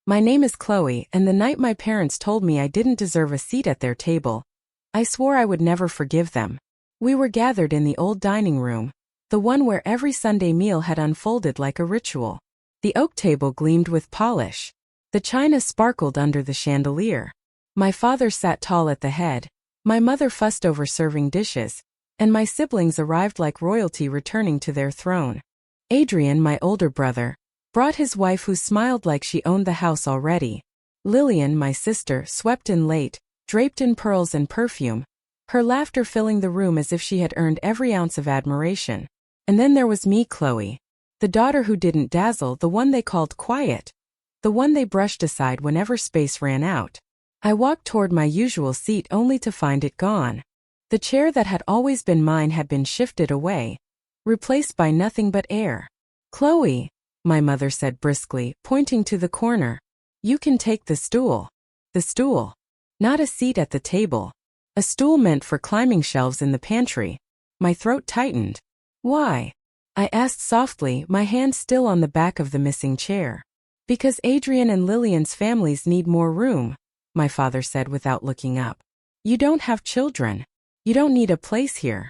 My name is Chloe, and the night my parents told me I didn't deserve a seat at their table, I swore I would never forgive them. We were gathered in the old dining room, the one where every Sunday meal had unfolded like a ritual. The oak table gleamed with polish. The china sparkled under the chandelier. My father sat tall at the head, my mother fussed over serving dishes, and my siblings arrived like royalty returning to their throne. Adrian, my older brother, brought his wife who smiled like she owned the house already. Lillian, my sister, swept in late, draped in pearls and perfume, her laughter filling the room as if she had earned every ounce of admiration. And then there was me, Chloe, the daughter who didn't dazzle, the one they called quiet, the one they brushed aside whenever space ran out. I walked toward my usual seat only to find it gone. The chair that had always been mine had been shifted away, replaced by nothing but air. Chloe, my mother said briskly, pointing to the corner. You can take the stool. The stool. Not a seat at the table. A stool meant for climbing shelves in the pantry. My throat tightened. Why? I asked softly, my hand still on the back of the missing chair. Because Adrian and Lillian's families need more room, my father said without looking up. You don't have children. You don't need a place here.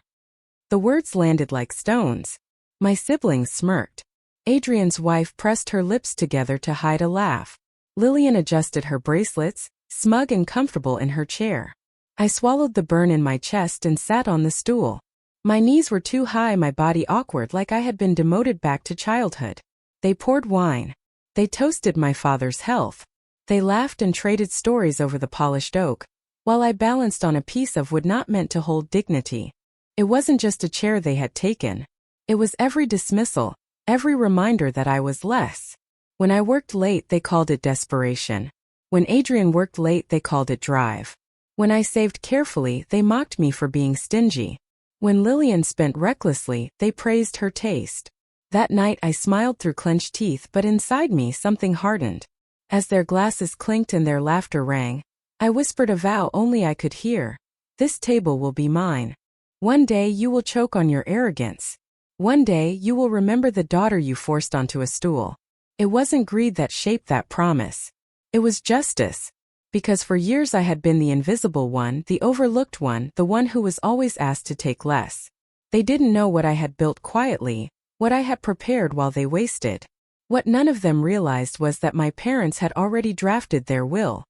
The words landed like stones. My siblings smirked. Adrian's wife pressed her lips together to hide a laugh. Lillian adjusted her bracelets, smug and comfortable in her chair. I swallowed the burn in my chest and sat on the stool. My knees were too high, my body awkward, like I had been demoted back to childhood. They poured wine. They toasted my father's health. They laughed and traded stories over the polished oak, while I balanced on a piece of wood not meant to hold dignity. It wasn't just a chair they had taken. It was every dismissal, every reminder that I was less. When I worked late, they called it desperation. When Adrian worked late, they called it drive. When I saved carefully, they mocked me for being stingy. When Lillian spent recklessly, they praised her taste. That night I smiled through clenched teeth, but inside me something hardened. As their glasses clinked and their laughter rang, I whispered a vow only I could hear. This table will be mine. One day you will choke on your arrogance. One day you will remember the daughter you forced onto a stool. It wasn't greed that shaped that promise. It was justice. Because for years I had been the invisible one, the overlooked one, the one who was always asked to take less. They didn't know what I had built quietly, what I had prepared while they wasted. What none of them realized was that my parents had already drafted their will.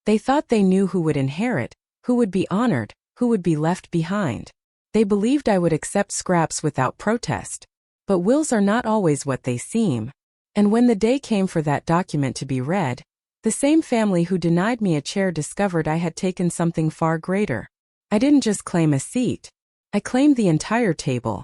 They thought they knew who would inherit, who would be honored, who would be left behind. They believed I would accept scraps without protest. But wills are not always what they seem. And when the day came for that document to be read, the same family who denied me a chair discovered I had taken something far greater. I didn't just claim a seat. I claimed the entire table.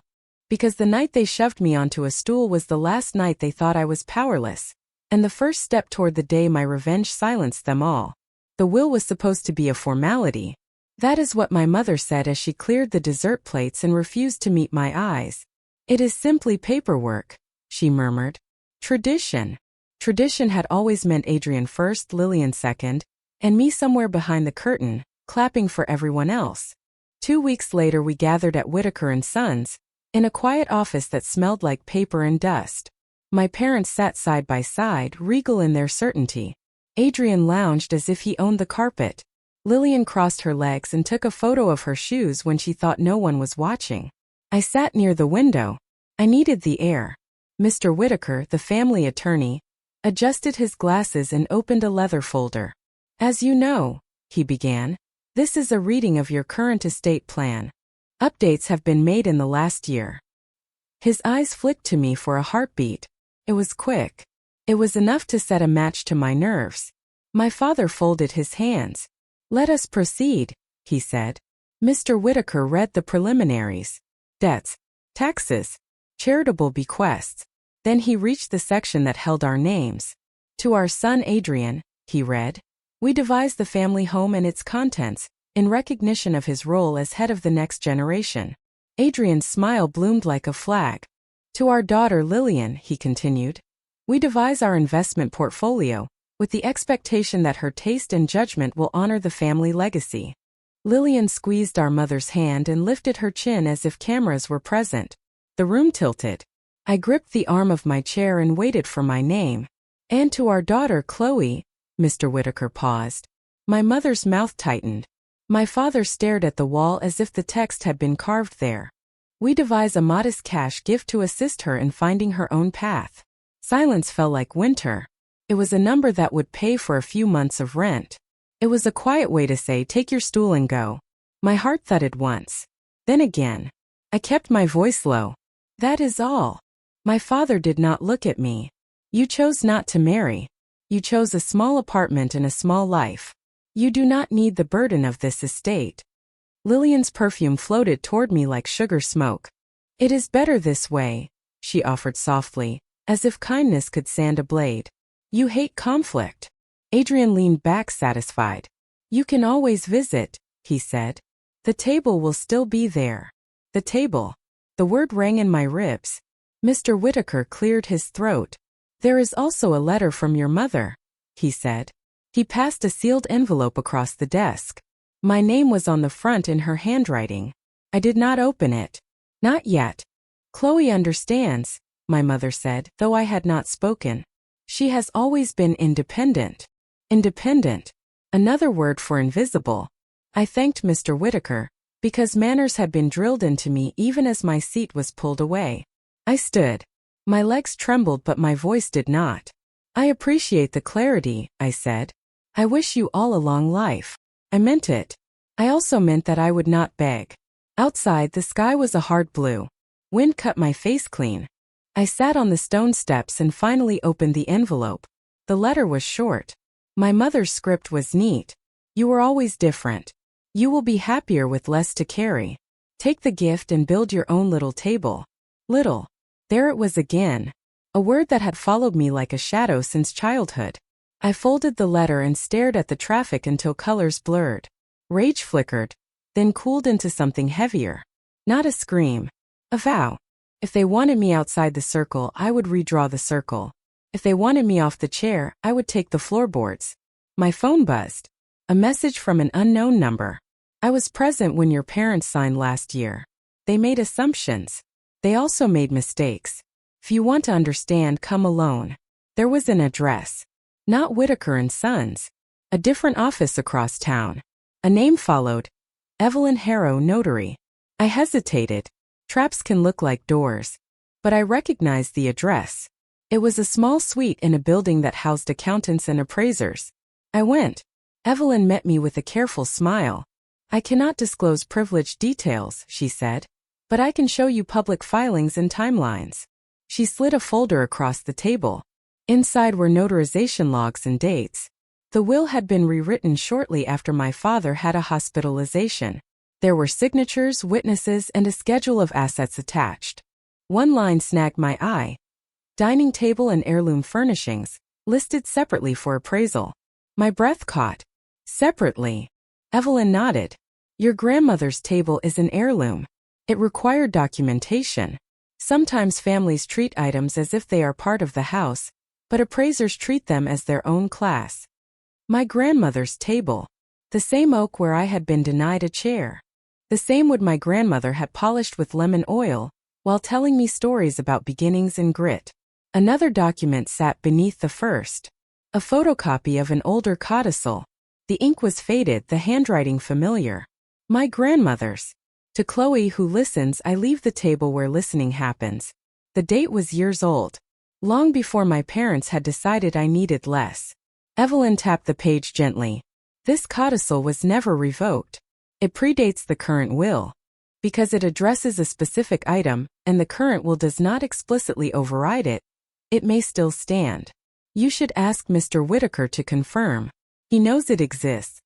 Because the night they shoved me onto a stool was the last night they thought I was powerless, and the first step toward the day my revenge silenced them all. The will was supposed to be a formality. That is what my mother said as she cleared the dessert plates and refused to meet my eyes. It is simply paperwork, she murmured. Tradition. Tradition had always meant Adrian first, Lillian second, and me somewhere behind the curtain, clapping for everyone else. 2 weeks later we gathered at Whitaker & Sons, in a quiet office that smelled like paper and dust. My parents sat side by side, regal in their certainty. Adrian lounged as if he owned the carpet. Lillian crossed her legs and took a photo of her shoes when she thought no one was watching. I sat near the window. I needed the air. Mr. Whitaker, the family attorney, adjusted his glasses and opened a leather folder. As you know, he began, this is a reading of your current estate plan. Updates have been made in the last year. His eyes flicked to me for a heartbeat. It was quick. It was enough to set a match to my nerves. My father folded his hands. Let us proceed, he said. Mr. Whitaker read the preliminaries. Debts, taxes, charitable bequests. Then he reached the section that held our names. To our son Adrian, he read. We devise the family home and its contents, in recognition of his role as head of the next generation. Adrian's smile bloomed like a flag. To our daughter Lillian, he continued. We devise our investment portfolio, with the expectation that her taste and judgment will honor the family legacy. Lillian squeezed our mother's hand and lifted her chin as if cameras were present. The room tilted. I gripped the arm of my chair and waited for my name. And to our daughter Chloe, Mr. Whitaker paused. My mother's mouth tightened. My father stared at the wall as if the text had been carved there. We devise a modest cash gift to assist her in finding her own path. Silence fell like winter. It was a number that would pay for a few months of rent. It was a quiet way to say, take your stool and go. My heart thudded once. Then again. I kept my voice low. That is all. My father did not look at me. You chose not to marry. You chose a small apartment and a small life. You do not need the burden of this estate. Lillian's perfume floated toward me like sugar smoke. It is better this way, she offered softly, as if kindness could sand a blade. You hate conflict. Adrian leaned back satisfied. You can always visit, he said. The table will still be there. The table. The word rang in my ribs. Mr. Whitaker cleared his throat. There is also a letter from your mother, he said. He passed a sealed envelope across the desk. My name was on the front in her handwriting. I did not open it. Not yet. Chloe understands, my mother said, though I had not spoken. She has always been independent. Independent. Another word for invisible. I thanked Mr. Whitaker, because manners had been drilled into me even as my seat was pulled away. I stood. My legs trembled but my voice did not. I appreciate the clarity, I said. I wish you all a long life. I meant it. I also meant that I would not beg. Outside the sky was a hard blue. Wind cut my face clean. I sat on the stone steps and finally opened the envelope. The letter was short. My mother's script was neat. You were always different. You will be happier with less to carry. Take the gift and build your own little table. Little. There it was again. A word that had followed me like a shadow since childhood. I folded the letter and stared at the traffic until colors blurred. Rage flickered, then cooled into something heavier. Not a scream. A vow. If they wanted me outside the circle, I would redraw the circle. If they wanted me off the chair, I would take the floorboards. My phone buzzed. A message from an unknown number. I was present when your parents signed last year. They made assumptions. They also made mistakes. If you want to understand, come alone. There was an address. Not Whitaker and Sons. A different office across town. A name followed. Evelyn Harrow, notary. I hesitated. Traps can look like doors. But I recognized the address. It was a small suite in a building that housed accountants and appraisers. I went. Evelyn met me with a careful smile. I cannot disclose privileged details, she said. But I can show you public filings and timelines. She slid a folder across the table. Inside were notarization logs and dates. The will had been rewritten shortly after my father had a hospitalization. There were signatures, witnesses, and a schedule of assets attached. One line snagged my eye. Dining table and heirloom furnishings, listed separately for appraisal. My breath caught. Separately. Evelyn nodded. Your grandmother's table is an heirloom. It required documentation. Sometimes families treat items as if they are part of the house, but appraisers treat them as their own class. My grandmother's table. The same oak where I had been denied a chair. The same wood my grandmother had polished with lemon oil, while telling me stories about beginnings and grit. Another document sat beneath the first. A photocopy of an older codicil. The ink was faded, the handwriting familiar. My grandmother's. To Chloe who listens, I leave the table where listening happens. The date was years old. Long before my parents had decided I needed less. Evelyn tapped the page gently. This codicil was never revoked. It predates the current will. Because it addresses a specific item, and the current will does not explicitly override it, it may still stand. You should ask Mr. Whitaker to confirm. He knows it exists.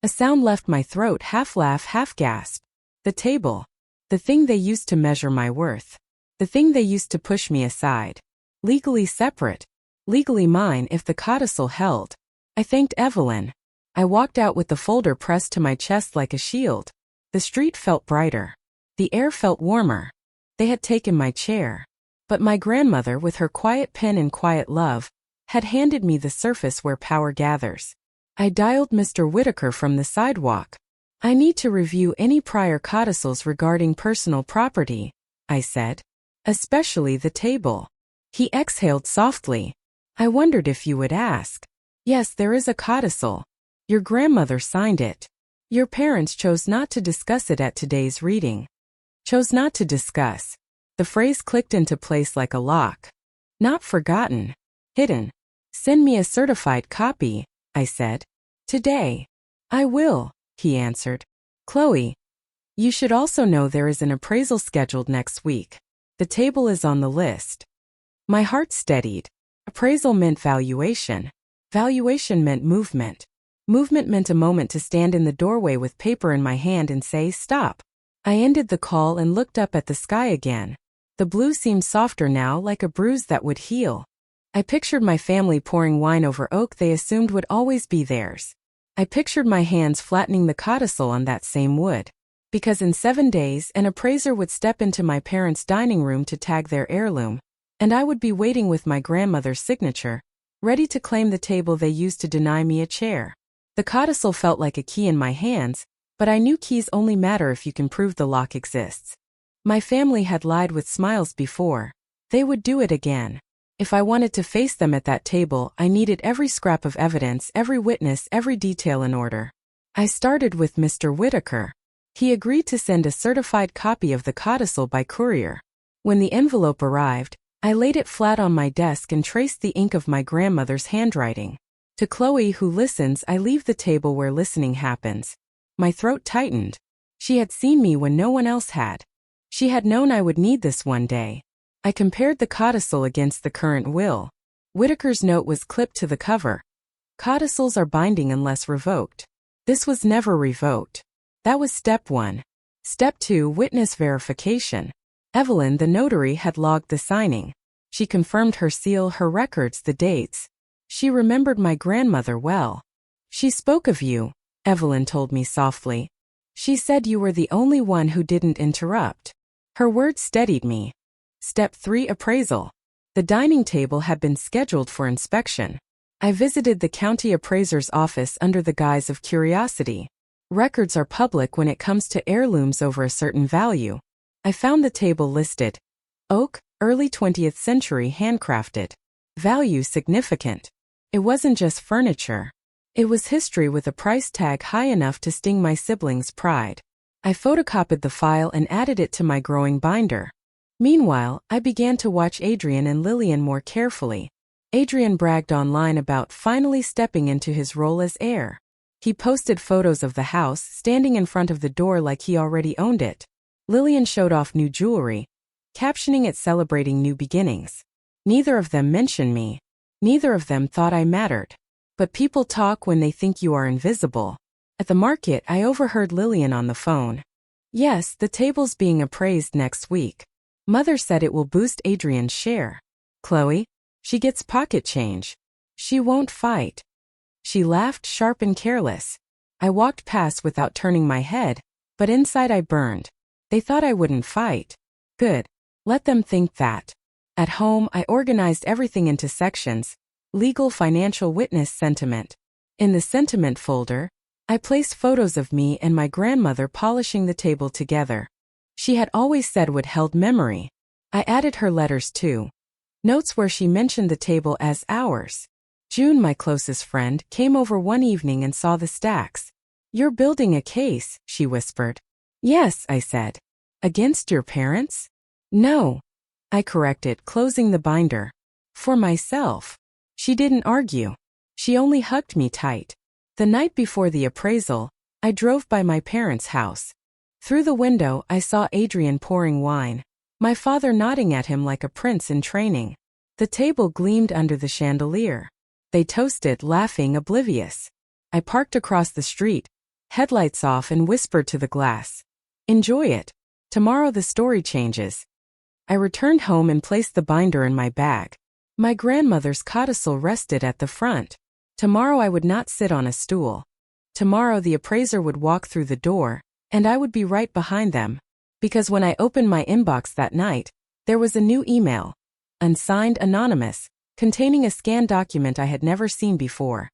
A sound left my throat, half laugh, half gasp. The table. The thing they used to measure my worth. The thing they used to push me aside. Legally separate. Legally mine if the codicil held. I thanked Evelyn. I walked out with the folder pressed to my chest like a shield. The street felt brighter. The air felt warmer. They had taken my chair. But my grandmother, with her quiet pen and quiet love, had handed me the surface where power gathers. I dialed Mr. Whitaker from the sidewalk. I need to review any prior codicils regarding personal property, I said. Especially the table. He exhaled softly. I wondered if you would ask. Yes, there is a codicil. Your grandmother signed it. Your parents chose not to discuss it at today's reading. Chose not to discuss. The phrase clicked into place like a lock. Not forgotten. Hidden. Send me a certified copy, I said. Today. I will, he answered. Chloe, you should also know there is an appraisal scheduled next week. The table is on the list. My heart steadied. Appraisal meant valuation. Valuation meant movement. Movement meant a moment to stand in the doorway with paper in my hand and say, stop. I ended the call and looked up at the sky again. The blue seemed softer now, like a bruise that would heal. I pictured my family pouring wine over oak they assumed would always be theirs. I pictured my hands flattening the codicil on that same wood. Because in 7 days, an appraiser would step into my parents' dining room to tag their heirloom, and I would be waiting with my grandmother's signature, ready to claim the table they used to deny me a chair. The codicil felt like a key in my hands, but I knew keys only matter if you can prove the lock exists. My family had lied with smiles before. They would do it again. If I wanted to face them at that table, I needed every scrap of evidence, every witness, every detail in order. I started with Mr. Whitaker. He agreed to send a certified copy of the codicil by courier. When the envelope arrived, I laid it flat on my desk and traced the ink of my grandmother's handwriting. To Chloe, who listens, I leave the table where listening happens. My throat tightened. She had seen me when no one else had. She had known I would need this one day. I compared the codicil against the current will. Whitaker's note was clipped to the cover. Codicils are binding unless revoked. This was never revoked. That was step 1. Step 2, witness verification. Evelyn, the notary, had logged the signing. She confirmed her seal, her records, the dates. She remembered my grandmother well. She spoke of you, Evelyn told me softly. She said you were the only one who didn't interrupt. Her words steadied me. Step 3, appraisal. The dining table had been scheduled for inspection. I visited the county appraiser's office under the guise of curiosity. Records are public when it comes to heirlooms over a certain value. I found the table listed. Oak, early 20th century, handcrafted. Value significant. It wasn't just furniture. It was history with a price tag high enough to sting my siblings' pride. I photocopied the file and added it to my growing binder. Meanwhile, I began to watch Adrian and Lillian more carefully. Adrian bragged online about finally stepping into his role as heir. He posted photos of the house, standing in front of the door like he already owned it. Lillian showed off new jewelry, captioning it celebrating new beginnings. Neither of them mentioned me. Neither of them thought I mattered. But people talk when they think you are invisible. At the market, I overheard Lillian on the phone. Yes, the table's being appraised next week. Mother said it will boost Adrian's share. Chloe? She gets pocket change. She won't fight. She laughed, sharp and careless. I walked past without turning my head, but inside I burned. They thought I wouldn't fight. Good. Let them think that. At home, I organized everything into sections. Legal, financial, witness, sentiment. In the sentiment folder, I placed photos of me and my grandmother polishing the table together. She had always said what held memory. I added her letters too. Notes where she mentioned the table as ours. June, my closest friend, came over one evening and saw the stacks. You're building a case, she whispered. Yes, I said. Against your parents? No. I corrected, closing the binder. For myself. She didn't argue. She only hugged me tight. The night before the appraisal, I drove by my parents' house. Through the window, I saw Adrian pouring wine. My father nodding at him like a prince in training. The table gleamed under the chandelier. They toasted, laughing, oblivious. I parked across the street, headlights off, and whispered to the glass. Enjoy it. Tomorrow the story changes. I returned home and placed the binder in my bag. My grandmother's codicil rested at the front. Tomorrow I would not sit on a stool. Tomorrow the appraiser would walk through the door, and I would be right behind them. Because when I opened my inbox that night, there was a new email. Unsigned, anonymous, containing a scanned document I had never seen before.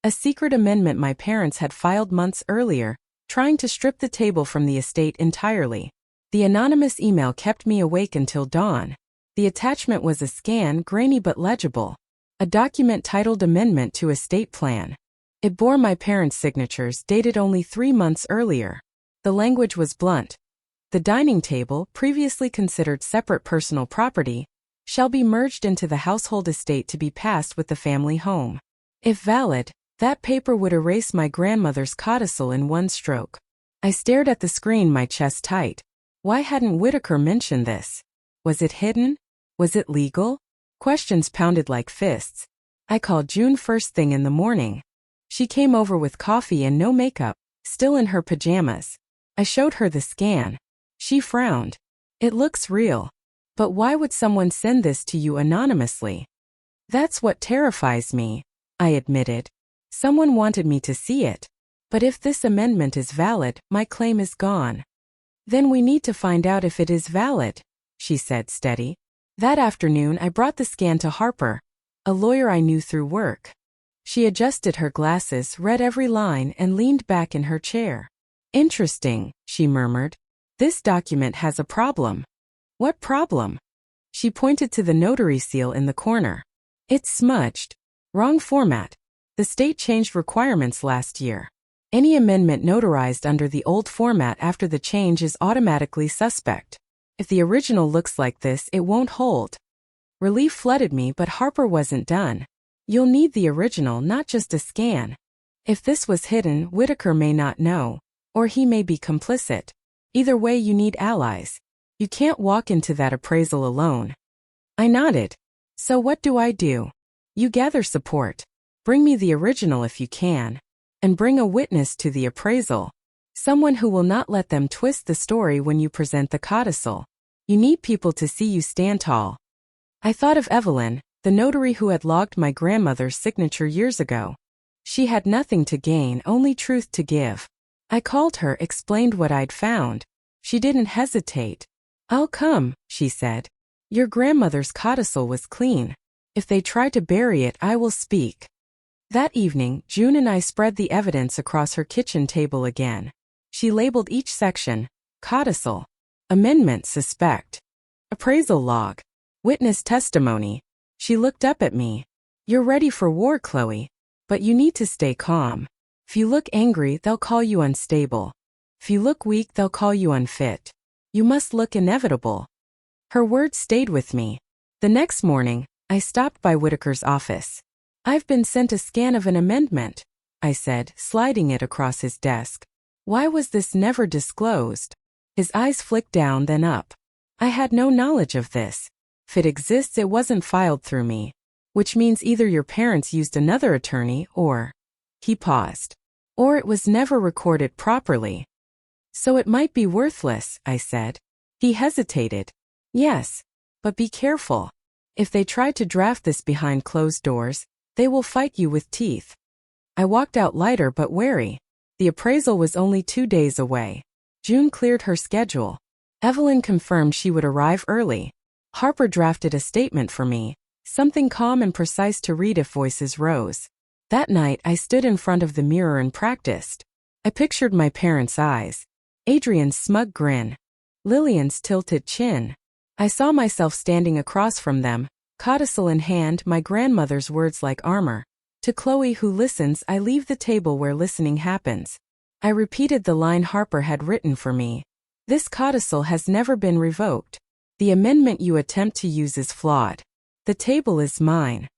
A secret amendment my parents had filed months earlier, trying to strip the table from the estate entirely. The anonymous email kept me awake until dawn. The attachment was a scan, grainy but legible. A document titled Amendment to Estate Plan. It bore my parents' signatures dated only 3 months earlier. The language was blunt. The dining table, previously considered separate personal property, shall be merged into the household estate to be passed with the family home. If valid, that paper would erase my grandmother's codicil in one stroke. I stared at the screen, my chest tight. Why hadn't Whitaker mentioned this? Was it hidden? Was it legal? Questions pounded like fists. I called June first thing in the morning. She came over with coffee and no makeup, still in her pajamas. I showed her the scan. She frowned. It looks real. But why would someone send this to you anonymously? That's what terrifies me, I admitted. Someone wanted me to see it. But if this amendment is valid, my claim is gone. Then we need to find out if it is valid, she said, steady. That afternoon I brought the scan to Harper, a lawyer I knew through work. She adjusted her glasses, read every line, and leaned back in her chair. Interesting, she murmured. This document has a problem. What problem? She pointed to the notary seal in the corner. It's smudged. Wrong format. The state changed requirements last year. Any amendment notarized under the old format after the change is automatically suspect. If the original looks like this, it won't hold. Relief flooded me, but Harper wasn't done. You'll need the original, not just a scan. If this was hidden, Whitaker may not know, or he may be complicit. Either way, you need allies. You can't walk into that appraisal alone. I nodded. So what do I do? You gather support. Bring me the original if you can. And bring a witness to the appraisal. Someone who will not let them twist the story when you present the codicil. You need people to see you stand tall. I thought of Evelyn, the notary who had logged my grandmother's signature years ago. She had nothing to gain, only truth to give. I called her, explained what I'd found. She didn't hesitate. I'll come, she said. Your grandmother's codicil was clean. If they try to bury it, I will speak. That evening, June and I spread the evidence across her kitchen table again. She labeled each section: codicil, amendment suspect, appraisal log, witness testimony. She looked up at me. You're ready for war, Chloe. But you need to stay calm. If you look angry, they'll call you unstable. If you look weak, they'll call you unfit. You must look inevitable. Her words stayed with me. The next morning, I stopped by Whitaker's office. I've been sent a scan of an amendment, I said, sliding it across his desk. Why was this never disclosed? His eyes flicked down, then up. I had no knowledge of this. If it exists, it wasn't filed through me. Which means either your parents used another attorney or... He paused. Or it was never recorded properly. So it might be worthless, I said. He hesitated. Yes. But be careful. If they try to draft this behind closed doors, they will fight you with teeth. I walked out lighter but wary. The appraisal was only 2 days away. June cleared her schedule. Evelyn confirmed she would arrive early. Harper drafted a statement for me, something calm and precise to read if voices rose. That night I stood in front of the mirror and practiced. I pictured my parents' eyes, Adrian's smug grin, Lillian's tilted chin. I saw myself standing across from them, codicil in hand, my grandmother's words like armor. To Chloe who listens, I leave the table where listening happens. I repeated the line Harper had written for me. This codicil has never been revoked. The amendment you attempt to use is flawed. The table is mine.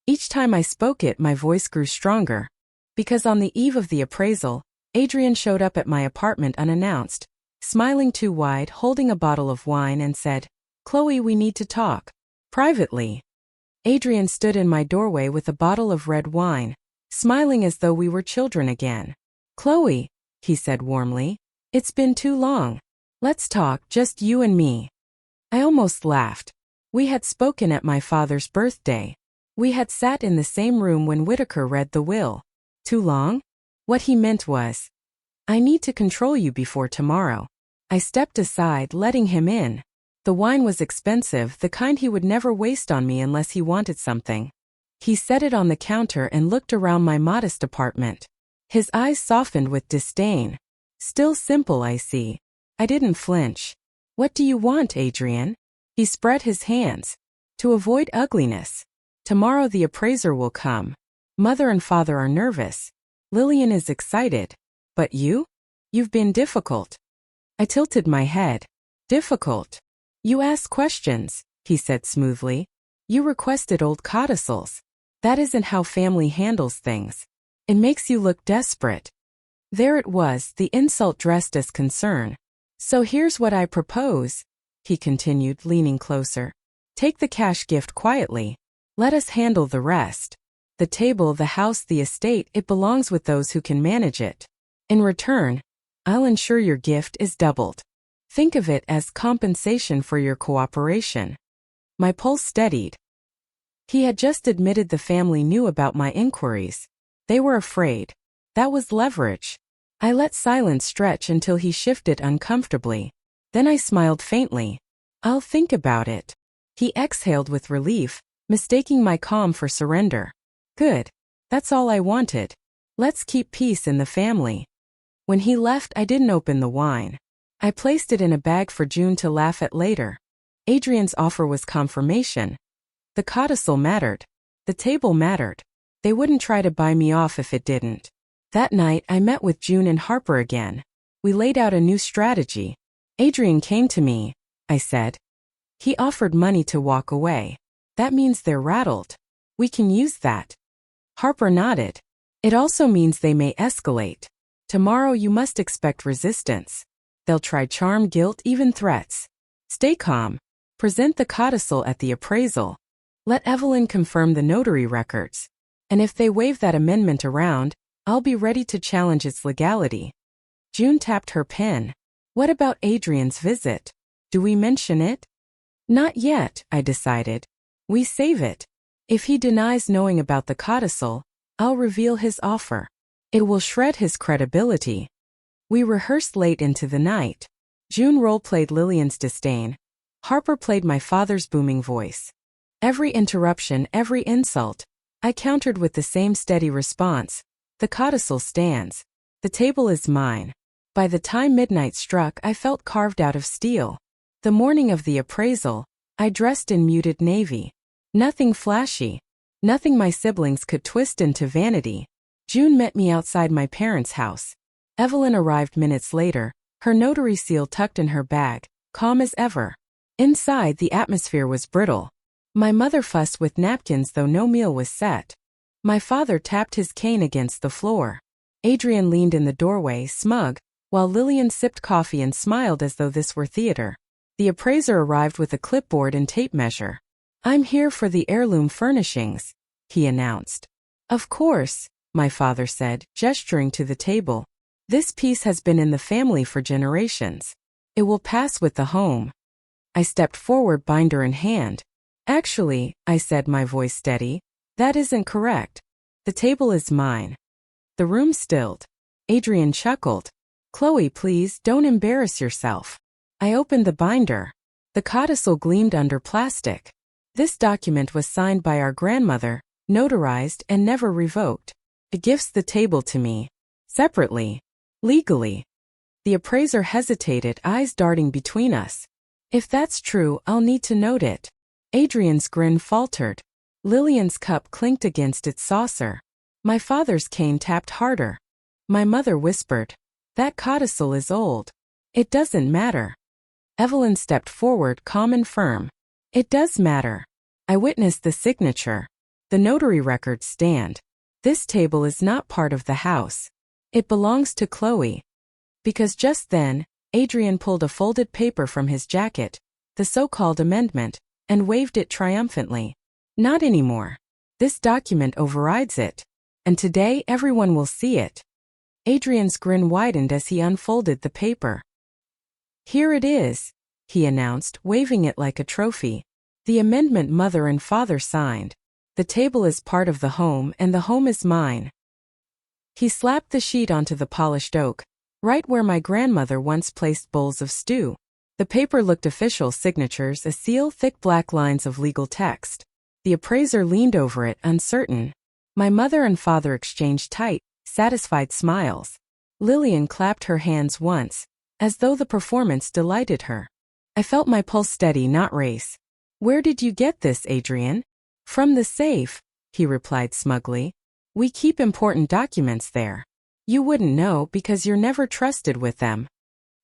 Each time I spoke it, my voice grew stronger. Because on the eve of the appraisal, Adrian showed up at my apartment unannounced, smiling too wide, holding a bottle of wine, and said, Chloe, we need to talk. Privately. Adrian stood in my doorway with a bottle of red wine, smiling as though we were children again. Chloe, he said warmly, it's been too long. Let's talk, just you and me. I almost laughed. We had spoken at my father's birthday. We had sat in the same room when Whitaker read the will. Too long? What he meant was, I need to control you before tomorrow. I stepped aside, letting him in. The wine was expensive, the kind he would never waste on me unless he wanted something. He set it on the counter and looked around my modest apartment. His eyes softened with disdain. Still simple, I see. I didn't flinch. What do you want, Adrian? He spread his hands. To avoid ugliness. Tomorrow the appraiser will come. Mother and father are nervous. Lillian is excited. But you? You've been difficult. I tilted my head. Difficult? You ask questions, he said smoothly. You requested old codicils. That isn't how family handles things. It makes you look desperate. There it was, the insult dressed as concern. So here's what I propose, he continued, leaning closer. Take the cash gift quietly. Let us handle the rest. The table, the house, the estate, it belongs with those who can manage it. In return, I'll ensure your gift is doubled. Think of it as compensation for your cooperation. My pulse steadied. He had just admitted the family knew about my inquiries. They were afraid. That was leverage. I let silence stretch until he shifted uncomfortably. Then I smiled faintly. I'll think about it. He exhaled with relief, mistaking my calm for surrender. Good. That's all I wanted. Let's keep peace in the family. When he left, I didn't open the wine. I placed it in a bag for June to laugh at later. Adrian's offer was confirmation. The codicil mattered. The table mattered. They wouldn't try to buy me off if it didn't. That night, I met with June and Harper again. We laid out a new strategy. Adrian came to me, I said. He offered money to walk away. That means they're rattled. We can use that. Harper nodded. It also means they may escalate. Tomorrow you must expect resistance. They'll try charm, guilt, even threats. Stay calm. Present the codicil at the appraisal. Let Evelyn confirm the notary records. And if they wave that amendment around, I'll be ready to challenge its legality. June tapped her pen. What about Adrian's visit? Do we mention it? Not yet, I decided. We save it. If he denies knowing about the codicil, I'll reveal his offer. It will shred his credibility. We rehearsed late into the night. June role-played Lillian's disdain. Harper played my father's booming voice. Every interruption, every insult, I countered with the same steady response. The codicil stands. The table is mine. By the time midnight struck, I felt carved out of steel. The morning of the appraisal, I dressed in muted navy. Nothing flashy. Nothing my siblings could twist into vanity. June met me outside my parents' house. Evelyn arrived minutes later, her notary seal tucked in her bag, calm as ever. Inside, the atmosphere was brittle. My mother fussed with napkins though no meal was set. My father tapped his cane against the floor. Adrian leaned in the doorway, smug, while Lillian sipped coffee and smiled as though this were theater. The appraiser arrived with a clipboard and tape measure. I'm here for the heirloom furnishings, he announced. Of course, my father said, gesturing to the table. This piece has been in the family for generations. It will pass with the home. I stepped forward, binder in hand. Actually, I said, my voice steady, that isn't correct. The table is mine. The room stilled. Adrian chuckled. Chloe, please, don't embarrass yourself. I opened the binder. The codicil gleamed under plastic. This document was signed by our grandmother, notarized and never revoked. It gifts the table to me. Separately. Legally. The appraiser hesitated, eyes darting between us. If that's true, I'll need to note it. Adrian's grin faltered. Lillian's cup clinked against its saucer. My father's cane tapped harder. My mother whispered, that codicil is old. It doesn't matter. Evelyn stepped forward, calm and firm. It does matter. I witnessed the signature. The notary records stand. This table is not part of the house. It belongs to Chloe. Because just then, Adrian pulled a folded paper from his jacket, the so-called amendment, and waved it triumphantly. Not anymore. This document overrides it. And today everyone will see it. Adrian's grin widened as he unfolded the paper. Here it is, he announced, waving it like a trophy. The amendment mother and father signed. The table is part of the home and the home is mine. He slapped the sheet onto the polished oak, right where my grandmother once placed bowls of stew. The paper looked official, signatures, a seal, thick black lines of legal text. The appraiser leaned over it, uncertain. My mother and father exchanged tight, satisfied smiles. Lillian clapped her hands once, as though the performance delighted her. I felt my pulse steady, not race. Where did you get this, Adrian? From the safe, he replied smugly. We keep important documents there. You wouldn't know because you're never trusted with them.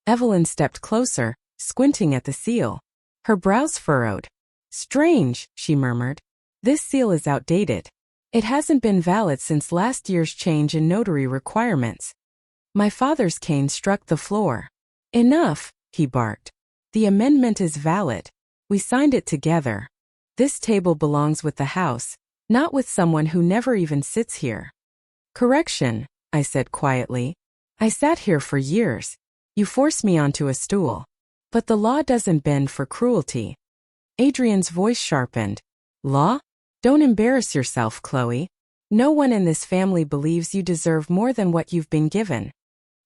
Evelyn stepped closer, squinting at the seal. Her brows furrowed. Strange, she murmured. This seal is outdated. It hasn't been valid since last year's change in notary requirements. My father's cane struck the floor. Enough, he barked. The amendment is valid. We signed it together. This table belongs with the house, not with someone who never even sits here. Correction, I said quietly. I sat here for years. You forced me onto a stool. But the law doesn't bend for cruelty. Adrian's voice sharpened. Law? Don't embarrass yourself, Chloe. No one in this family believes you deserve more than what you've been given.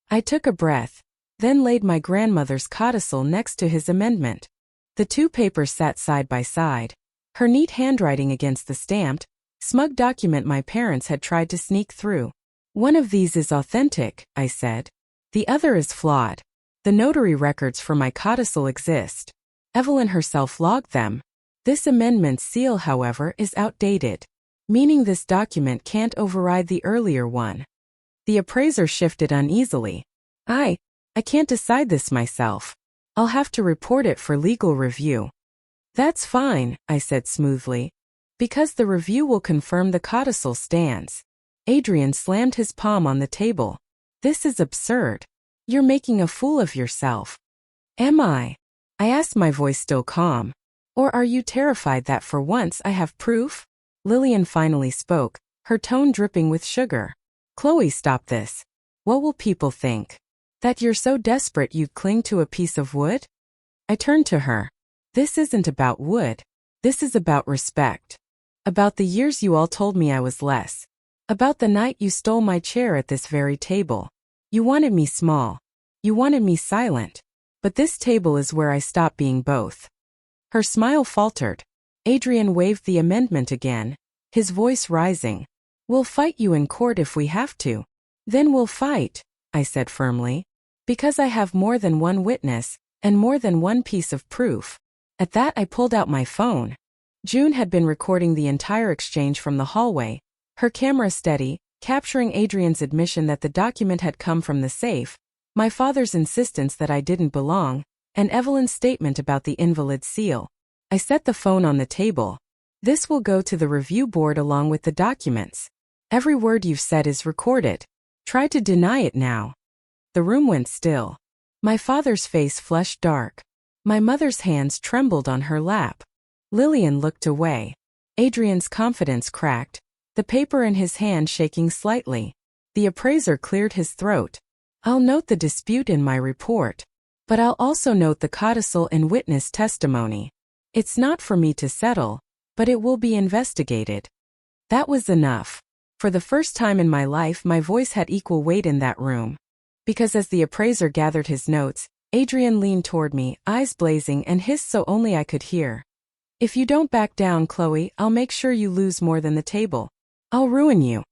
I took a breath, then laid my grandmother's codicil next to his amendment. The two papers sat side by side, her neat handwriting against the stamped, smug document my parents had tried to sneak through. One of these is authentic, I said. The other is flawed. The notary records for my codicil exist. Evelyn herself logged them. This amendment's seal, however, is outdated, meaning this document can't override the earlier one. The appraiser shifted uneasily. I can't decide this myself. I'll have to report it for legal review. That's fine, I said smoothly, because the review will confirm the codicil stands. Adrian slammed his palm on the table. This is absurd. You're making a fool of yourself. Am I? I asked, my voice still calm. Or are you terrified that for once I have proof? Lillian finally spoke, her tone dripping with sugar. Chloe, stop this. What will people think? That you're so desperate you'd cling to a piece of wood? I turned to her. This isn't about wood. This is about respect. About the years you all told me I was less. About the night you stole my chair at this very table. You wanted me small. You wanted me silent. But this table is where I stop being both. Her smile faltered. Adrian waved the amendment again, his voice rising. We'll fight you in court if we have to. Then we'll fight, I said firmly. Because I have more than one witness, and more than one piece of proof. At that I pulled out my phone. June had been recording the entire exchange from the hallway, her camera steady, capturing Adrian's admission that the document had come from the safe, my father's insistence that I didn't belong, and Evelyn's statement about the invalid seal. I set the phone on the table. This will go to the review board along with the documents. Every word you've said is recorded. Try to deny it now. The room went still. My father's face flushed dark. My mother's hands trembled on her lap. Lillian looked away. Adrian's confidence cracked, the paper in his hand shaking slightly. The appraiser cleared his throat. I'll note the dispute in my report. But I'll also note the codicil and witness testimony. It's not for me to settle, but it will be investigated. That was enough. For the first time in my life, my voice had equal weight in that room. Because as the appraiser gathered his notes, Adrian leaned toward me, eyes blazing, and hissed so only I could hear. If you don't back down, Chloe, I'll make sure you lose more than the table. I'll ruin you.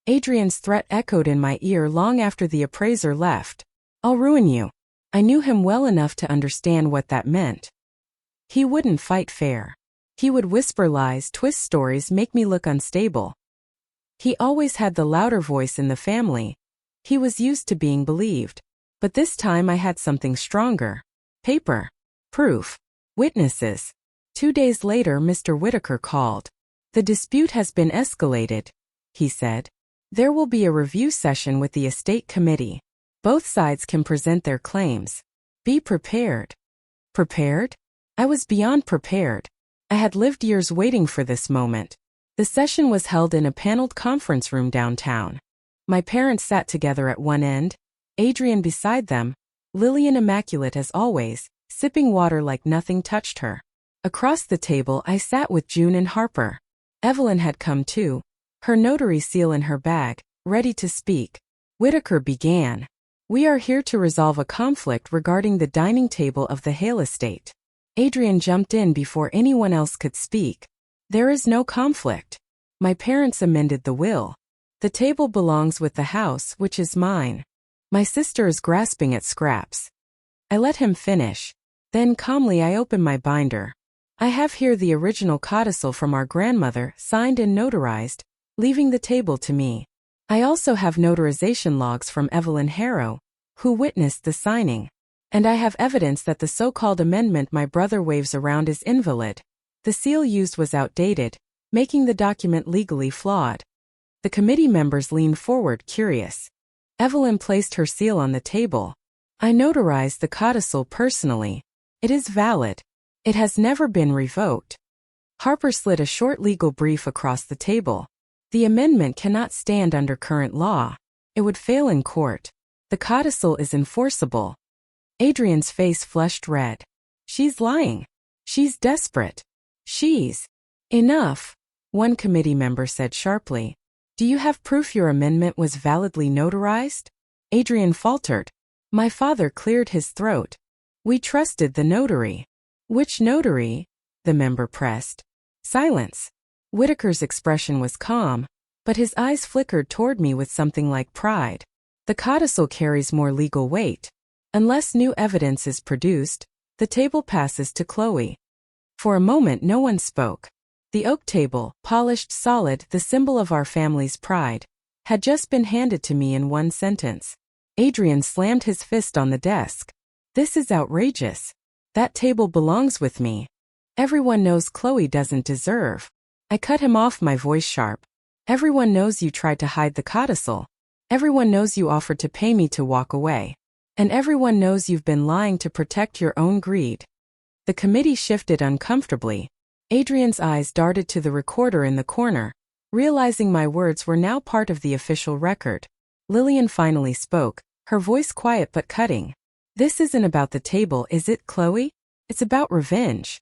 Adrian's threat echoed in my ear long after the appraiser left. I'll ruin you. I knew him well enough to understand what that meant. He wouldn't fight fair. He would whisper lies, twist stories, make me look unstable. He always had the louder voice in the family. He was used to being believed. But this time I had something stronger. Paper. Proof. Witnesses. 2 days later, Mr. Whitaker called. The dispute has been escalated, he said. There will be a review session with the estate committee. Both sides can present their claims. Be prepared. Prepared? I was beyond prepared. I had lived years waiting for this moment. The session was held in a paneled conference room downtown. My parents sat together at one end, Adrian beside them, Lillian immaculate as always, sipping water like nothing touched her. Across the table I sat with June and Harper. Evelyn had come too, her notary seal in her bag, ready to speak. Whitaker began. We are here to resolve a conflict regarding the dining table of the Hale estate. Adrian jumped in before anyone else could speak. There is no conflict. My parents amended the will. The table belongs with the house, which is mine. My sister is grasping at scraps. I let him finish. Then calmly I opened my binder. I have here the original codicil from our grandmother, signed and notarized, leaving the table to me. I also have notarization logs from Evelyn Harrow, who witnessed the signing. And I have evidence that the so-called amendment my brother waves around is invalid. The seal used was outdated, making the document legally flawed. The committee members leaned forward, curious. Evelyn placed her seal on the table. I notarized the codicil personally. It is valid. It has never been revoked. Harper slid a short legal brief across the table. The amendment cannot stand under current law. It would fail in court. The codicil is enforceable. Adrian's face flushed red. She's lying. She's desperate. She's... Enough, one committee member said sharply. Do you have proof your amendment was validly notarized? Adrian faltered. My father cleared his throat. We trusted the notary. Which notary? The member pressed. Silence. Whitaker's expression was calm, but his eyes flickered toward me with something like pride. The codicil carries more legal weight. Unless new evidence is produced, the table passes to Chloe. For a moment no one spoke. The oak table, polished solid, the symbol of our family's pride, had just been handed to me in one sentence. Adrian slammed his fist on the desk. This is outrageous. That table belongs with me. Everyone knows Chloe doesn't deserve. I cut him off, my voice sharp. Everyone knows you tried to hide the codicil. Everyone knows you offered to pay me to walk away. And everyone knows you've been lying to protect your own greed. The committee shifted uncomfortably. Adrian's eyes darted to the recorder in the corner, realizing my words were now part of the official record. Lillian finally spoke, her voice quiet but cutting. This isn't about the table, is it, Chloe? It's about revenge.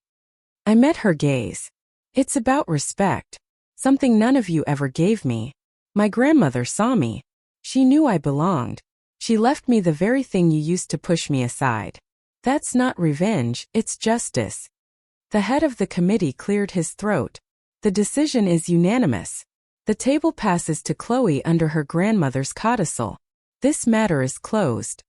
I met her gaze. It's about respect. Something none of you ever gave me. My grandmother saw me. She knew I belonged. She left me the very thing you used to push me aside. That's not revenge, it's justice. The head of the committee cleared his throat. The decision is unanimous. The table passes to Chloe under her grandmother's codicil. This matter is closed.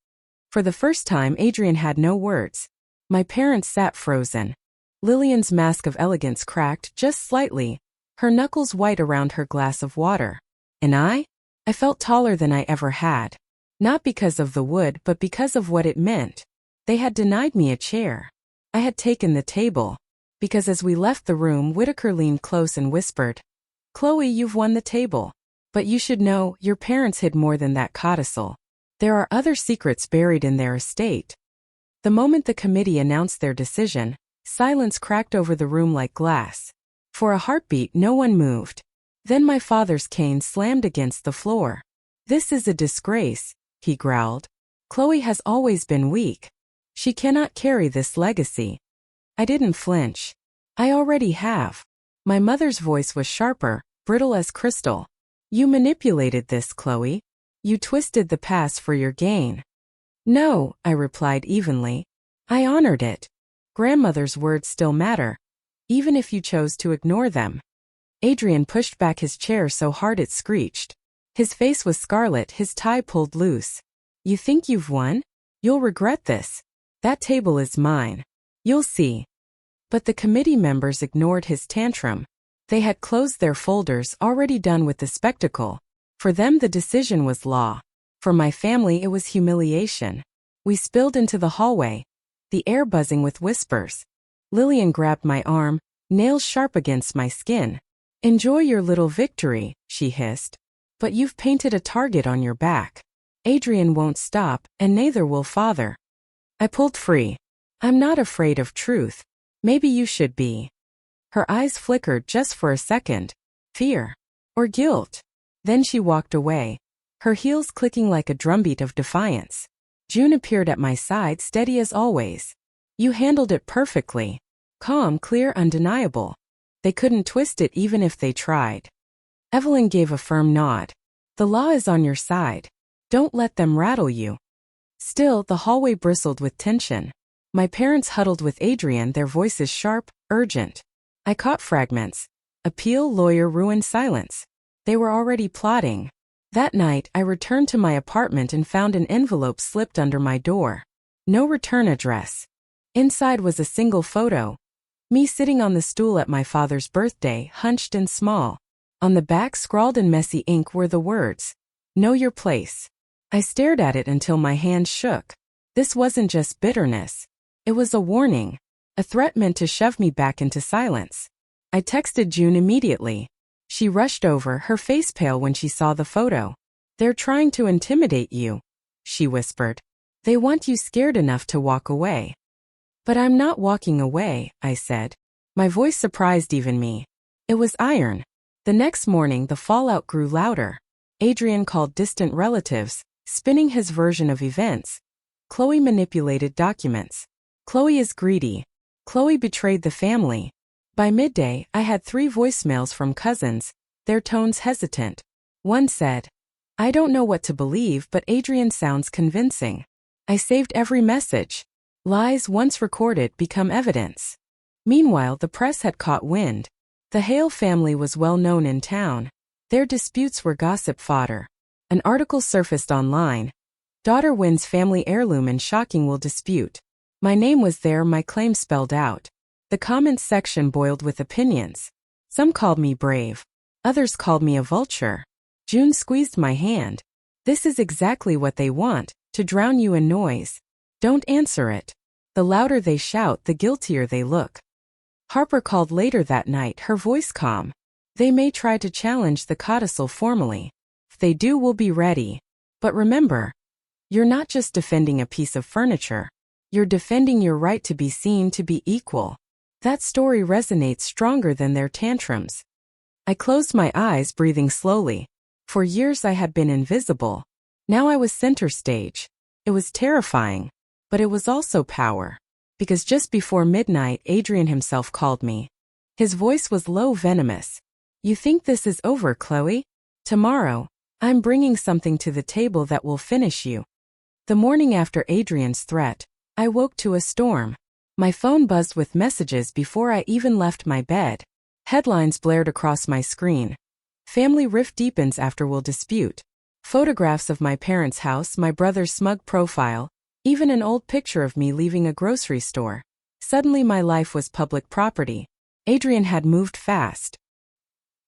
For the first time, Adrian had no words. My parents sat frozen. Lillian's mask of elegance cracked just slightly, her knuckles white around her glass of water. And I felt taller than I ever had. Not because of the wood, but because of what it meant. They had denied me a chair. I had taken the table. Because as we left the room, Whitaker leaned close and whispered, Chloe, you've won the table. But you should know, your parents hid more than that codicil. There are other secrets buried in their estate. The moment the committee announced their decision, silence cracked over the room like glass. For a heartbeat, no one moved. Then my father's cane slammed against the floor. This is a disgrace, he growled. Chloe has always been weak. She cannot carry this legacy. I didn't flinch. I already have. My mother's voice was sharper, brittle as crystal. You manipulated this, Chloe. You twisted the past for your gain. No, I replied evenly. I honored it. Grandmother's words still matter, even if you chose to ignore them. Adrian pushed back his chair so hard it screeched. His face was scarlet, his tie pulled loose. You think you've won? You'll regret this. That table is mine. You'll see. But the committee members ignored his tantrum. They had closed their folders, already done with the spectacle. For them the decision was law. For my family it was humiliation. We spilled into the hallway, the air buzzing with whispers. Lillian grabbed my arm, nails sharp against my skin. Enjoy your little victory, she hissed. But you've painted a target on your back. Adrian won't stop, and neither will father. I pulled free. I'm not afraid of truth. Maybe you should be. Her eyes flickered just for a second. Fear. Or guilt. Then she walked away, her heels clicking like a drumbeat of defiance. June appeared at my side, steady as always. You handled it perfectly. Calm, clear, undeniable. They couldn't twist it even if they tried. Evelyn gave a firm nod. The law is on your side. Don't let them rattle you. Still, the hallway bristled with tension. My parents huddled with Adrian, their voices sharp, urgent. I caught fragments. Appeal, lawyer, ruin, silence. They were already plotting. That night, I returned to my apartment and found an envelope slipped under my door. No return address. Inside was a single photo. Me sitting on the stool at my father's birthday, hunched and small. On the back, scrawled in messy ink, were the words, "Know your place." I stared at it until my hands shook. This wasn't just bitterness. It was a warning. A threat meant to shove me back into silence. I texted June immediately. She rushed over, her face pale when she saw the photo. "They're trying to intimidate you," she whispered. "They want you scared enough to walk away." "But I'm not walking away," I said. My voice surprised even me. It was iron. The next morning, the fallout grew louder. Adrian called distant relatives, spinning his version of events. Chloe manipulated documents. Chloe is greedy. Chloe betrayed the family. By midday, I had 3 voicemails from cousins, their tones hesitant. One said, "I don't know what to believe, but Adrian sounds convincing." I saved every message. Lies once recorded become evidence. Meanwhile, the press had caught wind. The Hale family was well known in town. Their disputes were gossip fodder. An article surfaced online. "Daughter wins family heirloom in shocking will dispute." My name was there, my claim spelled out. The comments section boiled with opinions. Some called me brave. Others called me a vulture. June squeezed my hand. "This is exactly what they want, to drown you in noise. Don't answer it. The louder they shout, the guiltier they look." Harper called later that night, her voice calm. "They may try to challenge the codicil formally. If they do, we'll be ready. But remember, you're not just defending a piece of furniture. You're defending your right to be seen, to be equal." That story resonates stronger than their tantrums. I closed my eyes, breathing slowly. For years I had been invisible. Now I was center stage. It was terrifying. But it was also power. Because just before midnight, Adrian himself called me. His voice was low, venomous. "You think this is over, Chloe? Tomorrow, I'm bringing something to the table that will finish you." The morning after Adrian's threat, I woke to a storm. My phone buzzed with messages before I even left my bed. Headlines blared across my screen. "Family rift deepens after will dispute." Photographs of my parents' house, my brother's smug profile, even an old picture of me leaving a grocery store. Suddenly my life was public property. Adrian had moved fast.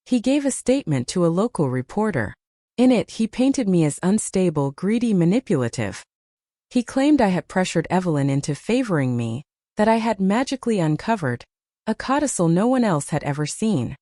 He gave a statement to a local reporter. In it, he painted me as unstable, greedy, manipulative. He claimed I had pressured Evelyn into favoring me, that I had magically uncovered a codicil no one else had ever seen.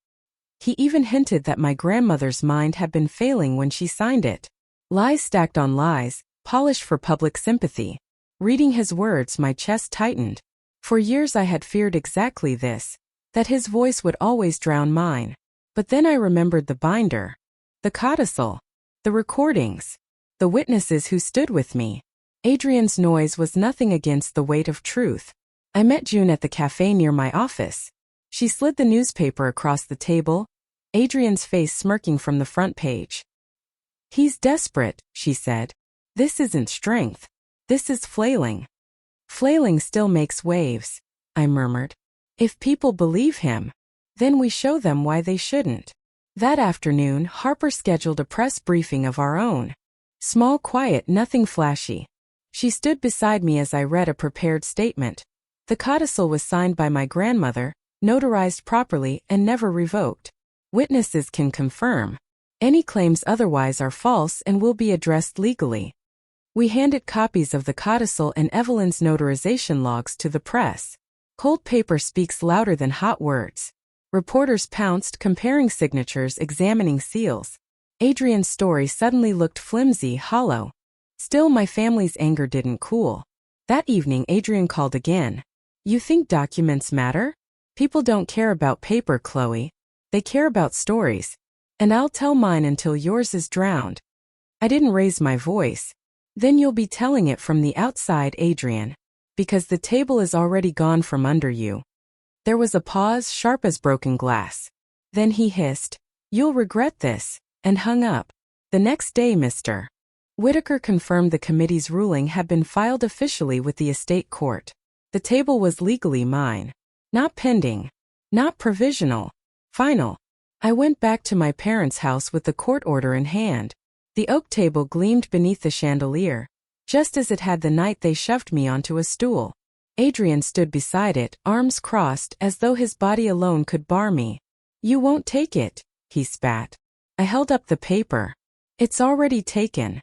He even hinted that my grandmother's mind had been failing when she signed it. Lies stacked on lies, polished for public sympathy. Reading his words, my chest tightened. For years I had feared exactly this, that his voice would always drown mine. But then I remembered the binder, the codicil, the recordings, the witnesses who stood with me. Adrian's noise was nothing against the weight of truth. I met June at the cafe near my office. She slid the newspaper across the table, Adrian's face smirking from the front page. "He's desperate," she said. "This isn't strength. This is flailing." "Flailing still makes waves," I murmured. "If people believe him, then we show them why they shouldn't." That afternoon, Harper scheduled a press briefing of our own. Small, quiet, nothing flashy. She stood beside me as I read a prepared statement. The codicil was signed by my grandmother, notarized properly, and never revoked. Witnesses can confirm. Any claims otherwise are false and will be addressed legally. We handed copies of the codicil and Evelyn's notarization logs to the press. Cold paper speaks louder than hot words. Reporters pounced, comparing signatures, examining seals. Adrian's story suddenly looked flimsy, hollow. Still, my family's anger didn't cool. That evening, Adrian called again. "You think documents matter? People don't care about paper, Chloe. They care about stories. And I'll tell mine until yours is drowned." I didn't raise my voice. "Then you'll be telling it from the outside, Adrian. Because the table is already gone from under you." There was a pause, sharp as broken glass. Then he hissed, "You'll regret this," and hung up. The next day, Mr. Whitaker confirmed the committee's ruling had been filed officially with the estate court. The table was legally mine. Not pending. Not provisional. Final. I went back to my parents' house with the court order in hand. The oak table gleamed beneath the chandelier, just as it had the night they shoved me onto a stool. Adrian stood beside it, arms crossed, as though his body alone could bar me. "You won't take it," he spat. I held up the paper. "It's already taken."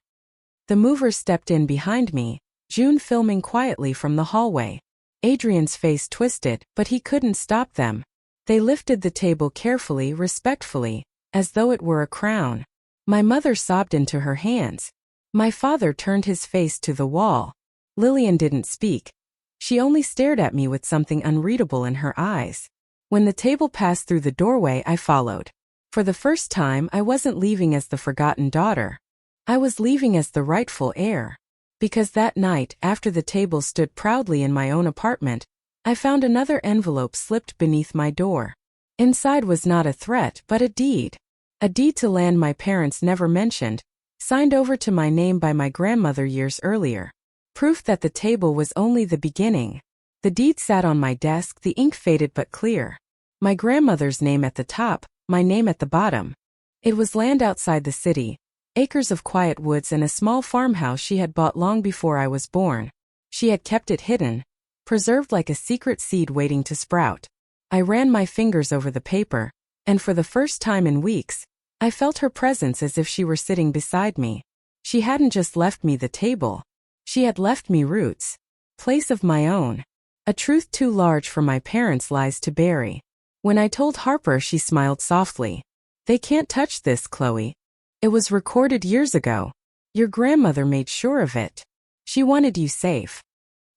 The movers stepped in behind me, June filming quietly from the hallway. Adrian's face twisted, but he couldn't stop them. They lifted the table carefully, respectfully, as though it were a crown. My mother sobbed into her hands. My father turned his face to the wall. Lillian didn't speak. She only stared at me with something unreadable in her eyes. When the table passed through the doorway, I followed. For the first time, I wasn't leaving as the forgotten daughter. I was leaving as the rightful heir. Because that night, after the table stood proudly in my own apartment, I found another envelope slipped beneath my door. Inside was not a threat, but a deed. A deed to land my parents never mentioned, signed over to my name by my grandmother years earlier. Proof that the table was only the beginning. The deed sat on my desk, the ink faded but clear. My grandmother's name at the top, my name at the bottom. It was land outside the city, acres of quiet woods and a small farmhouse she had bought long before I was born. She had kept it hidden, preserved like a secret seed waiting to sprout. I ran my fingers over the paper, and for the first time in weeks, I felt her presence as if she were sitting beside me. She hadn't just left me the table. She had left me roots. Place of my own. A truth too large for my parents' lies to bury. When I told Harper, she smiled softly. "They can't touch this, Chloe. It was recorded years ago. Your grandmother made sure of it. She wanted you safe."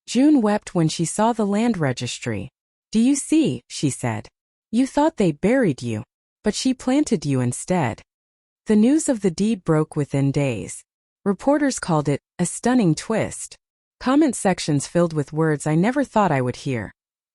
June wept when she saw the land registry. "Do you see," she said. "You thought they buried you, but she planted you instead." The news of the deed broke within days. Reporters called it a stunning twist. Comment sections filled with words I never thought I would hear.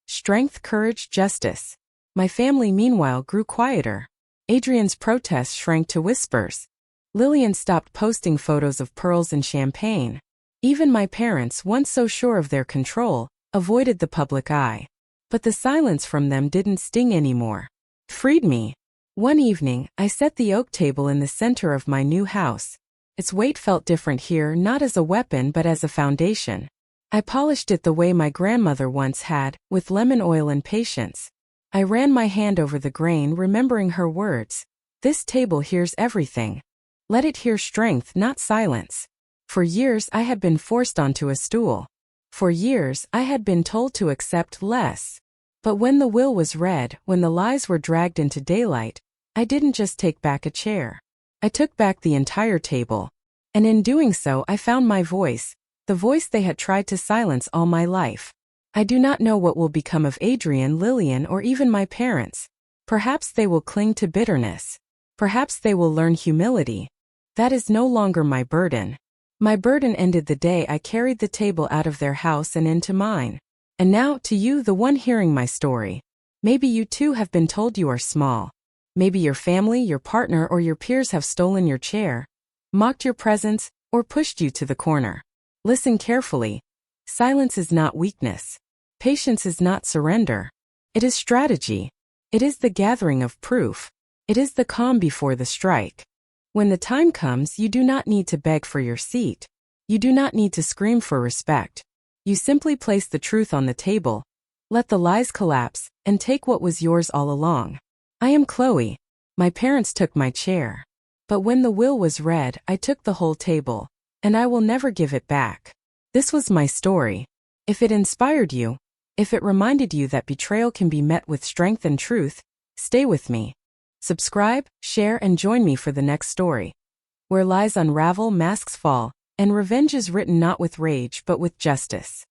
Strength, courage, justice. My family meanwhile grew quieter. Adrian's protests shrank to whispers. Lillian stopped posting photos of pearls and champagne. Even my parents, once so sure of their control, avoided the public eye. But the silence from them didn't sting anymore. It freed me. One evening, I set the oak table in the center of my new house. Its weight felt different here, not as a weapon but as a foundation. I polished it the way my grandmother once had, with lemon oil and patience. I ran my hand over the grain, remembering her words. "This table hears everything. Let it hear strength, not silence." For years I had been forced onto a stool. For years I had been told to accept less. But when the will was read, when the lies were dragged into daylight, I didn't just take back a chair. I took back the entire table. And in doing so I found my voice, the voice they had tried to silence all my life. I do not know what will become of Adrian, Lillian, or even my parents. Perhaps they will cling to bitterness. Perhaps they will learn humility. That is no longer my burden. My burden ended the day I carried the table out of their house and into mine. And now, to you, the one hearing my story. Maybe you too have been told you are small. Maybe your family, your partner, or your peers have stolen your chair, mocked your presence, or pushed you to the corner. Listen carefully. Silence is not weakness. Patience is not surrender. It is strategy. It is the gathering of proof. It is the calm before the strike. When the time comes, you do not need to beg for your seat. You do not need to scream for respect. You simply place the truth on the table, let the lies collapse, and take what was yours all along. I am Chloe. My parents took my chair. But when the will was read, I took the whole table, and I will never give it back. This was my story. If it inspired you, if it reminded you that betrayal can be met with strength and truth, stay with me. Subscribe, share, and join me for the next story, where lies unravel, masks fall, and revenge is written not with rage but with justice.